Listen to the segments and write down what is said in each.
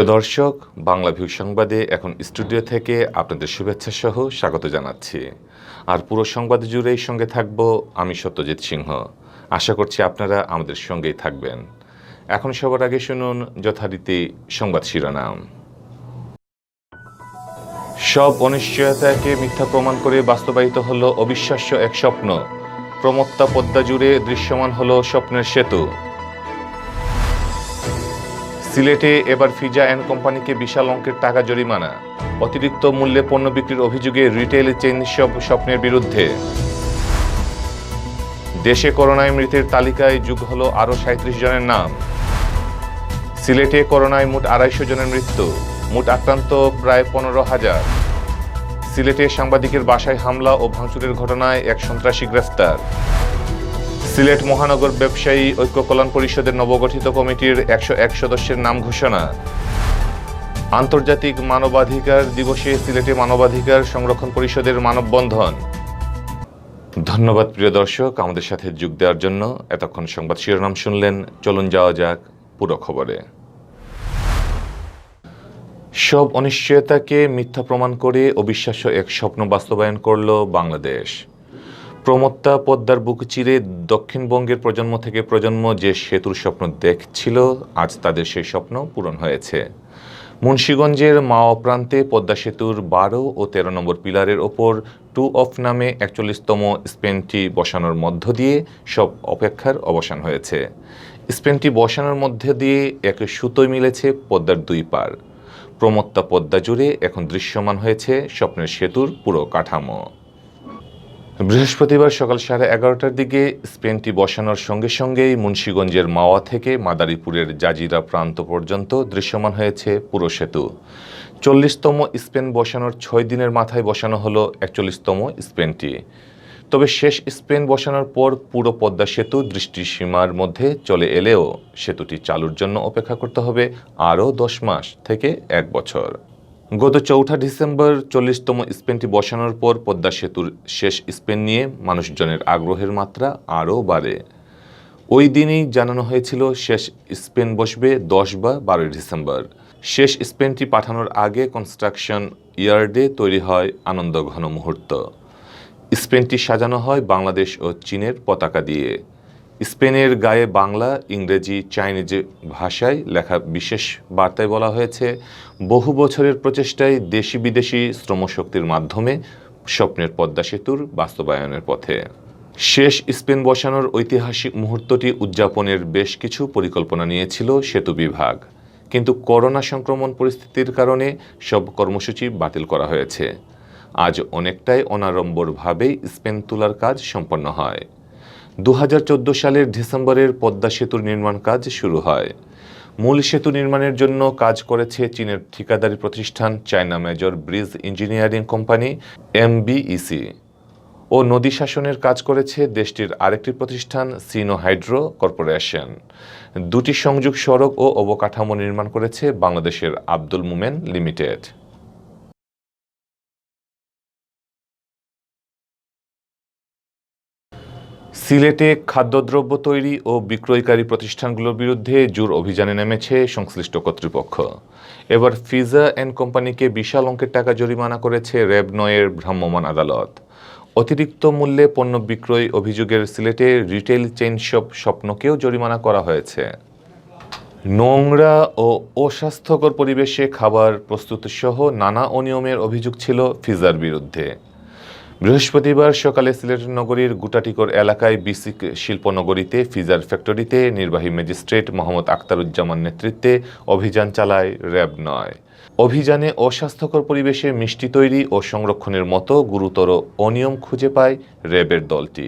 প্রিয় দর্শক, বাংলা ভিউ সংবাদে এখন স্টুডিও থেকে আপনাদের শুভেচ্ছা সহ স্বাগত জানাচ্ছি। আর পুরো সংবাদ জুড়েই সঙ্গে থাকব আমি সত্যজিৎ সিংহ। আশা করছি আপনারা আমাদের সঙ্গেই থাকবেন। এখন সবার আগে শুনুন যথারীতি সংবাদ শিরোনাম। সব অনিশ্চয়তাকে মিথ্যা প্রমাণ করে বাস্তবায়িত হলো অবিশ্বাস্য এক স্বপ্ন। প্রমত্তা পদ্মা জুড়ে দৃশ্যমান হলো স্বপ্নের সেতু। সিলেটে এবার ফিজা অ্যান্ড কোম্পানিকে বিশাল অঙ্কের টাকা জরিমানা। অতিরিক্ত মূল্যে পণ্য বিক্রির অভিযোগে রিটেইল চেইন স্বপ্নের বিরুদ্ধে। দেশে করোনায় মৃতের তালিকায় যুগ হলো আরও ৩৭ জনের নাম। সিলেটে করোনায় মোট ২৫০ জনের মৃত্যু, মোট আক্রান্ত প্রায় ১৫,০০০। সিলেটে সাংবাদিকের বাসায় হামলা ও ভাঙচুরের ঘটনায় এক সন্ত্রাসী গ্রেফতার। সিলেট মহানগর ব্যবসায়ী ঐক্য কল্যাণ পরিষদের নবগঠিত কমিটির ১০১ সদস্যের নাম ঘোষণা। আন্তর্জাতিক মানবাধিকার দিবসে সিলেটে মানবাধিকার সংরক্ষণ পরিষদের মানববন্ধন। ধন্যবাদ প্রিয় দর্শক, আমাদের সাথে যোগ দেওয়ার জন্য। এতক্ষণ সংবাদ শিরোনাম শুনলেন, চলুন যাওয়া যাক পুরো খবরে। সব অনিশ্চয়তাকে মিথ্যা প্রমাণ করে অবিশ্বাস্য এক স্বপ্ন বাস্তবায়ন করল বাংলাদেশ। প্রমত্তা পদ্মার বুক চিরে দক্ষিণবঙ্গের প্রজন্ম থেকে প্রজন্ম যে সেতুর স্বপ্ন দেখছিল, আজ তাদের সেই স্বপ্ন পূরণ হয়েছে। মুন্সিগঞ্জের মাওয়া প্রান্তে পদ্মা সেতুর ১২ ও ১৩ নম্বর পিলারের ওপর 2 অফ নামে ৪১তম স্প্যানটি বসানোর মধ্য দিয়ে সব অপেক্ষার অবসান হয়েছে। স্প্যানটি বসানোর মধ্যে দিয়ে এক সুতোয় মিলেছে পদ্মার দুই পার। প্রমত্তা পদ্মা জুড়ে এখন দৃশ্যমান হয়েছে স্বপ্নের সেতুর পুরো কাঠামো। বৃহস্পতিবার সকাল 11:30টার দিকে স্প্যানটি বসানোর সঙ্গে সঙ্গেই মুন্সিগঞ্জের মাওয়া থেকে মাদারীপুরের জাজিরা প্রান্ত পর্যন্ত দৃশ্যমান হয়েছে পুরো সেতু। ৪০তম স্প্যান বসানোর ৬ দিনের মাথায় বসানো হলো ৪১তম স্প্যানটি। তবে শেষ স্প্যান বসানোর পর পুরো পদ্মা সেতু দৃষ্টিসীমার মধ্যে চলে এলেও সেতুটি চালুর জন্য অপেক্ষা করতে হবে আরও ১০ মাস থেকে ১ বছর। গত ৪ঠা ডিসেম্বর ৪০তম স্প্যানটি বসানোর পর পদ্মা সেতুর শেষ স্প্যান নিয়ে মানুষজনের আগ্রহের মাত্রা আরও বাড়ে। ওই দিনই জানানো হয়েছিল শেষ স্প্যান বসবে ১০ বা ১২ ডিসেম্বর। শেষ স্প্যানটি পাঠানোর আগে কনস্ট্রাকশন ইয়ার্ডে তৈরি হয় আনন্দঘন মুহূর্ত। স্প্যানটি সাজানো হয় বাংলাদেশ ও চীনের পতাকা দিয়ে। স্পেনের গায়ে বাংলা, ইংরেজি, চাইনিজ ভাষায় লেখা বিশেষ বার্তায় বলা হয়েছে, বহু বছরের প্রচেষ্টায় দেশি বিদেশি শ্রমশক্তির মাধ্যমে স্বপ্নের পদ্মা সেতুর বাস্তবায়নের পথে। শেষ স্প্যান বসানোর ঐতিহাসিক মুহূর্তটি উদযাপনের বেশ কিছু পরিকল্পনা নিয়েছিল সেতু বিভাগ, কিন্তু করোনা সংক্রমণ পরিস্থিতির কারণে সব কর্মসূচি বাতিল করা হয়েছে। আজ অনেকটাই অনাড়ম্বরভাবেই স্প্যান তোলার কাজ সম্পন্ন হয়। ২০১৪ সালের ডিসেম্বরের পদ্মা সেতুর নির্মাণ কাজ শুরু হয়। মূল সেতু নির্মাণের জন্য কাজ করেছে চীনের ঠিকাদারি প্রতিষ্ঠান China major bridge engineering company MBEC ও নদী শাসনের কাজ করেছে দেশটির আরেকটি প্রতিষ্ঠান সিনো হাইড্রো কর্পোরেশন। দুটি সংযোগ সড়ক ও অবকাঠামো নির্মাণ করেছে বাংলাদেশের আব্দুল মোমেন লিমিটেড। সিলেটে খাদ্যদ্রব্য তৈরি ও বিক্রয়কারী প্রতিষ্ঠানগুলোর বিরুদ্ধে জোর অভিযানে নেমেছে সংশ্লিষ্ট কর্তৃপক্ষ। এবার ফিজা অ্যান্ড কোম্পানিকে বিশাল অঙ্কের টাকা জরিমানা করেছে র্যাব-৯-এর ভ্রাম্যমাণ আদালত। অতিরিক্ত মূল্যে পণ্য বিক্রয় অভিযোগের সিলেটে রিটেইল চেইন স্বপ্নকেও জরিমানা করা হয়েছে। নোংরা ও অস্বাস্থ্যকর পরিবেশে খাবার প্রস্তুতসহ নানা অনিয়মের অভিযোগ ছিল ফিজার বিরুদ্ধে। বৃহস্পতিবার সকালে সিলেট নগরীর গুটাটিকর এলাকায় বিসিক শিল্পনগরীতে ফিজার ফ্যাক্টরিতে নির্বাহী ম্যাজিস্ট্রেট মোহাম্মদ আখতারুজ্জামান নেতৃত্বে অভিযান চালায় র্যাব-৯। অভিযানে অস্বাস্থ্যকর পরিবেশে মিষ্টি তৈরি ও সংরক্ষণের মতো গুরুতর অনিয়ম খুঁজে পায় র্যাবের দলটি।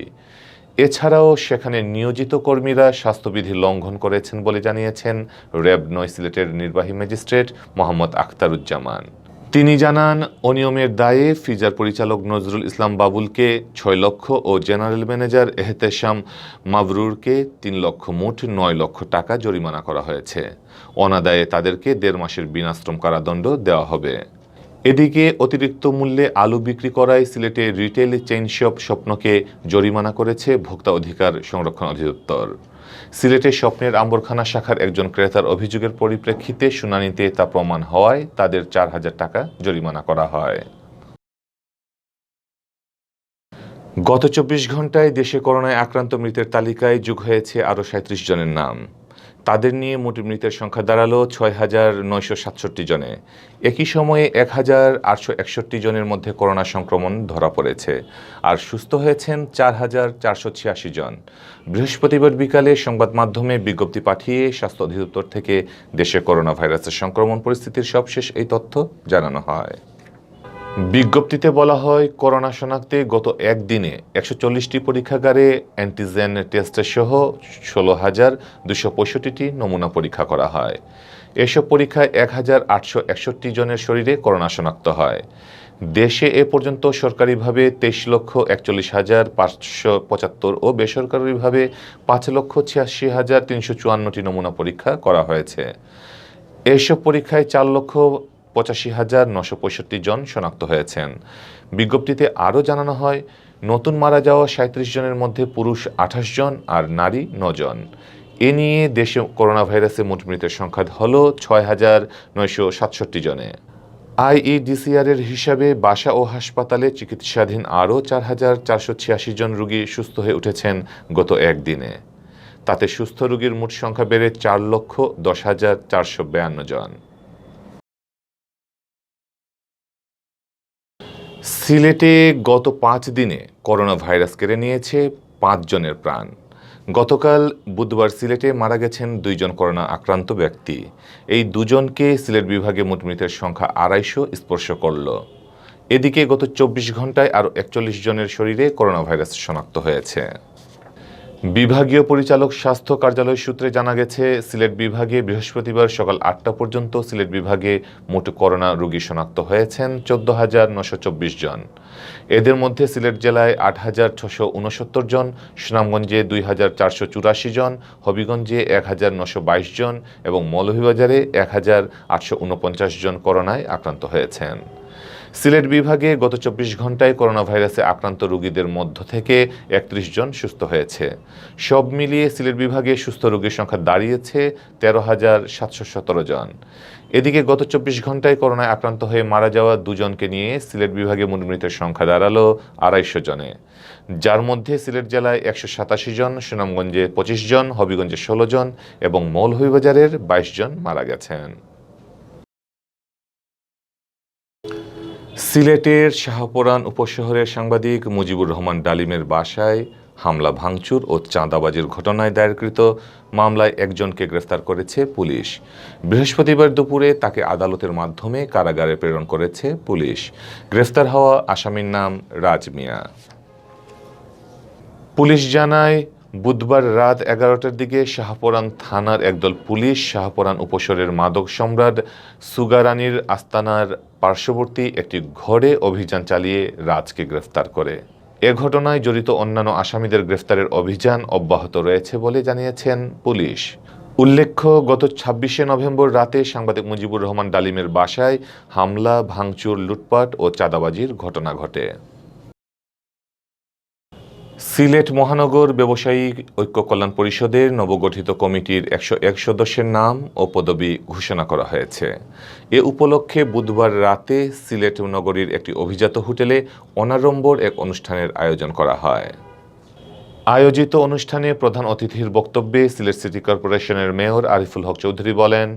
এছাড়াও সেখানে নিয়োজিত কর্মীরা স্বাস্থ্যবিধি লঙ্ঘন করেছেন বলে জানিয়েছেন র্যাব-৯ সিলেটের নির্বাহী ম্যাজিস্ট্রেট মোহাম্মদ আখতারুজ্জামান। তিনি জানান, অনিয়মের দায়ে ফিজার পরিচালক নজরুল ইসলাম বাবুলকে ৬ লক্ষ ও জেনারেল ম্যানেজার এহতেশাম মাবরুরকে ৩ লক্ষ, মোট ৯ লক্ষ টাকা জরিমানা করা হয়েছে। অনাদায়ে তাদেরকে ১.৫ মাসের বিনাশ্রম কারাদণ্ড দেওয়া হবে। এদিকে অতিরিক্ত মূল্যে আলু বিক্রি করায় সিলেটে রিটেইল চেইন স্বপ্নকে জরিমানা করেছে ভোক্তা অধিকার সংরক্ষণ অধিদপ্তর। সিলেটের স্বপ্নের আম্বরখানা শাখার একজন ক্রেতার অভিযোগের পরিপ্রেক্ষিতে শুনানিতে তা প্রমাণ হওয়ায় তাদের 4,000 টাকা জরিমানা করা হয়। গত 24 ঘন্টায় দেশে করোনায় আক্রান্ত মৃতের তালিকায় যোগ হয়েছে আরও 37 জনের নাম। তাদের নিয়ে মোট মৃতের সংখ্যা দাঁড়ালো 6,967 জনে। একই সময়ে 1,861 জনের মধ্যে করোনা সংক্রমণ ধরা পড়েছে, আর সুস্থ হয়েছেন 4,486 জন। বৃহস্পতিবার বিকালে সংবাদ মাধ্যমে বিজ্ঞপ্তি পাঠিয়ে স্বাস্থ্য অধিদপ্তর থেকে দেশে করোনা ভাইরাসের সংক্রমণ পরিস্থিতির সবশেষ এই তথ্য জানানো হয়। বিজ্ঞপ্তিতে বলা হয়, করোনা শনাক্তে গত একদিনে 140টি পরীক্ষাগারে অ্যান্টিজেন টেস্টের সহ 16,265টি নমুনা পরীক্ষা করা হয়। এসব পরীক্ষায় 1,861 জনের শরীরে করোনা শনাক্ত হয়। দেশে এ পর্যন্ত সরকারিভাবে 23,41,575 ও বেসরকারিভাবে 5,86,354টি নমুনা পরীক্ষা করা হয়েছে। এসব পরীক্ষায় 4,85,965 জন শনাক্ত হয়েছেন। বিজ্ঞপ্তিতে আরও জানানো হয়, নতুন মারা যাওয়া 37 জনের মধ্যে পুরুষ 28 জন আর নারী 9 জন। এ নিয়ে দেশে করোনা ভাইরাসে মোট মৃতের সংখ্যা হল 6,967 জনে। আইইডিসিআরের হিসাবে বাসা ও হাসপাতালে চিকিৎসাধীন আরও 4,486 জন রোগী সুস্থ হয়ে উঠেছেন গত একদিনে। তাতে সুস্থ রোগীর মোট সংখ্যা বেড়ে 4,10,452 জন। সিলেটে গত 5 দিনে করোনা ভাইরাস কেড়ে নিয়েছে 5 জনের প্রাণ। গতকাল বুধবার সিলেটে মারা গেছেন 2 জন করোনা আক্রান্ত ব্যক্তি। এই দুজনকে সিলেট বিভাগে মোট মৃতের সংখ্যা 250 স্পর্শ করল। এদিকে গত 24 ঘন্টায় আরও 41 জনের শরীরে করোনা ভাইরাস শনাক্ত হয়েছে। বিভাগীয় পরিচালক স্বাস্থ্য কার্যালয় সূত্রে জানা গেছে, সিলেট বিভাগে বৃহস্পতিবার সকাল 8টা পর্যন্ত সিলেট বিভাগে মোট করোনা রোগী শনাক্ত হয়েছেন 14,924 জন। এদের মধ্যে সিলেট জেলায় 8,669 জন, সুনামগঞ্জে 2,484 জন, হবিগঞ্জে 1,922 জন এবং মৌলভীবাজারে 1,849 জন করোনায় আক্রান্ত হয়েছেন। সিলেট বিভাগে গত 24 ঘন্টায় করোনা ভাইরাসে আক্রান্ত রোগীদের মধ্য থেকে 31 জন সুস্থ হয়েছে। সব মিলিয়ে সিলেট বিভাগে সুস্থ রোগীর সংখ্যা দাঁড়িয়েছে 13,717 জন। এদিকে গত 24 ঘন্টায় করোনায় আক্রান্ত হয়ে মারা যাওয়া 2 জনকে নিয়ে সিলেট বিভাগে মোট মৃতের সংখ্যা দাঁড়ালো 250 জনে, যার মধ্যে সিলেট জেলায় 187 জন, সুনামগঞ্জে 25 জন, হবিগঞ্জে 16 জন এবং মৌলভীবাজারের 22 জন মারা গেছেন। সিলেটের শাহপরান উপশহরের সাংবাদিক মুজিবুর রহমান ডালিমের বাসায় হামলা ভাঙচুর ও চাঁদাবাজির ঘটনায় দায়েরকৃত মামলায় একজনকে গ্রেফতার করেছে পুলিশ। বৃহস্পতিবার দুপুরে তাকে আদালতের মাধ্যমে কারাগারে প্রেরণ করেছে পুলিশ। গ্রেফতার হওয়া আসামির নাম রাজ মিয়া। পুলিশ জানায়, বুধবার রাত 11টার দিকে শাহপরান থানার একদল পুলিশ শাহপরান উপশহরের মাদক সম্রাট সুগারানির আস্তানার পার্শ্ববর্তী একটি ঘরে অভিযান চালিয়ে রাজকে গ্রেফতার করে। এ ঘটনায় জড়িত অন্যান্য আসামিদের গ্রেফতারের অভিযান অব্যাহত রয়েছে বলে জানিয়েছেন পুলিশ। উল্লেখ্য, গত 26শে নভেম্বর রাতে সাংবাদিক মুজিবুর রহমান ডালিমের বাসায় হামলা, ভাঙচুর, লুটপাট ও চাঁদাবাজির ঘটনা ঘটে। সিলেট মহানগর ব্যবসায়ী ঐক্য কল্যাণ পরিষদের নবগঠিত কমিটির 101 সদস্যের নাম ও পদবি ঘোষণা করা হয়েছে। এ উপলক্ষে বুধবার রাতে সিলেট নগরীর একটি অভিজাত হোটেলে অনাড়ম্বর এক অনুষ্ঠানের আয়োজন করা হয়। আয়োজিত অনুষ্ঠানে প্রধান অতিথির বক্তব্যে সিলেট সিটি কর্পোরেশনের মেয়র আরিফুল হক চৌধুরী বলেন,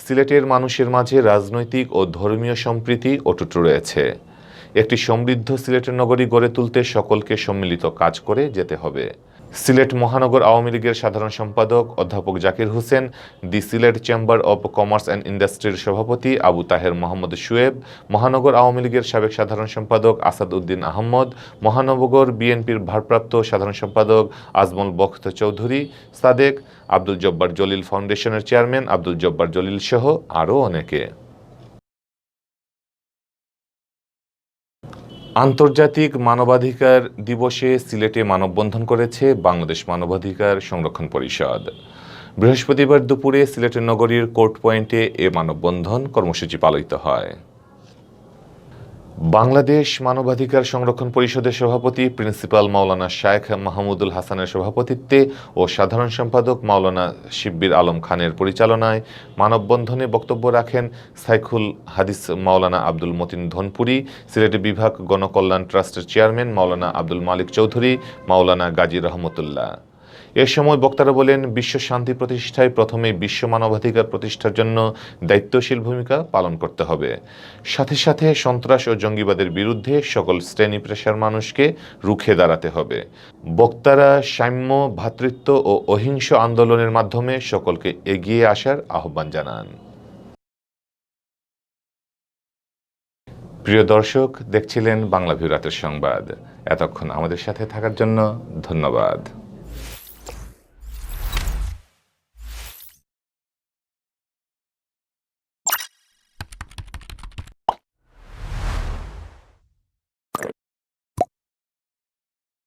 সিলেটের মানুষের মাঝে রাজনৈতিক ও ধর্মীয় সম্প্রীতি অটুট রয়েছে। একটি সমৃদ্ধ সিলেটের নগরী গড়ে তুলতে সকলকে সম্মিলিত কাজ করে যেতে হবে। সিলেট মহানগর আওয়ামী লীগের সাধারণ সম্পাদক অধ্যাপক Zakir Hossain, the Sylhet chamber of commerce and ইন্ডাস্ট্রির সভাপতি আবু তাহের মোহাম্মদ শুয়েব, মহানগর আওয়ামী লীগের সাবেক সাধারণ সম্পাদক আসাদ উদ্দিন আহমদ, মহানগর বিএনপির ভারপ্রাপ্ত সাধারণ সম্পাদক আজমল বখত চৌধুরী, সাদেক, আব্দুল জব্বার জলিল ফাউন্ডেশনের চেয়ারম্যান আব্দুল জব্বার জলিল সহ আরও অনেকে। আন্তর্জাতিক মানবাধিকার দিবসে সিলেটে মানববন্ধন করেছে বাংলাদেশ মানবাধিকার সংরক্ষণ পরিষদ। বৃহস্পতিবার দুপুরে সিলেটের নগরীর কোর্ট পয়েন্টে এ মানববন্ধন কর্মসূচি পালিত হয়। বাংলাদেশ মানবাধিকার সংরক্ষণ পরিষদের সভাপতি প্রিন্সিপাল মাওলানা শায়েখ মাহমুদুল হাসানের সভাপতিত্বে ও সাধারণ সম্পাদক মাওলানা শিব্বির আলম খানের পরিচালনায় মানববন্ধনে বক্তব্য রাখেন সাইখুল হাদিস মাওলানা আব্দুল মতিন ধনপুরি, সিলেট বিভাগ গণকল্যাণ ট্রাস্টের চেয়ারম্যান মাওলানা আব্দুল মালিক চৌধুরী, মাওলানা গাজী রহমতুল্লাহ। এ সময় বক্তারা বলেন, বিশ্ব শান্তি প্রতিষ্ঠায় প্রথমে বিশ্ব মানবাধিকার প্রতিষ্ঠার জন্য দায়িত্বশীল ভূমিকা পালন করতে হবে। সাথে সাথে সন্ত্রাস ও জঙ্গিবাদের বিরুদ্ধে সকল শ্রেণী পেশার মানুষকে রুখে দাঁড়াতে হবে। বক্তারা সাম্য, ভ্রাতৃত্ব ও অহিংস আন্দোলনের মাধ্যমে সকলকে এগিয়ে আসার আহ্বান জানান। প্রিয় দর্শক, দেখছিলেন বাংলা ভিউ রাতের সংবাদ। এতক্ষণ আমাদের সাথে থাকার জন্য ধন্যবাদ।